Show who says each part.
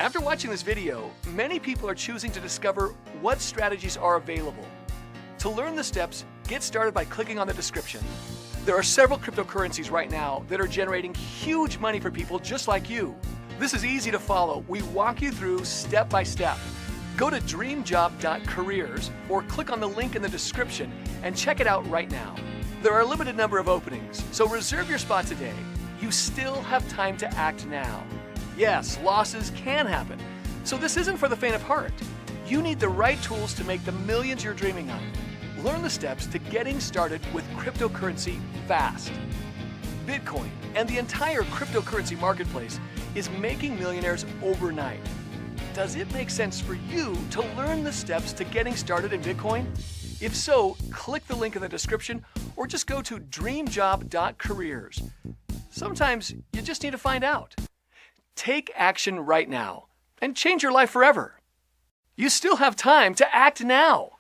Speaker 1: After watching this video, many people are choosing to discover what strategies are available. To learn the steps, get started by clicking on the description. There are several cryptocurrencies right now that are generating huge money for people just like you. This is easy to follow. We walk you through step by step. Go to dreamjob.careers or click on the link in the description and check it out right now. There are a limited number of openings, so reserve your spot today. You still have time to act now. Yes, losses can happen, so this isn't for the faint of heart. You need the right tools to make the millions you're dreaming of. Learn the steps to getting started with cryptocurrency fast. Bitcoin and the entire cryptocurrency marketplace is making millionaires overnight. Does it make sense for you to learn the steps to getting started in Bitcoin? If so, click the link in the description or just go to dreamjob.careers. Sometimes you just need to find out. Take action right now and change your life forever. You still have time to act now.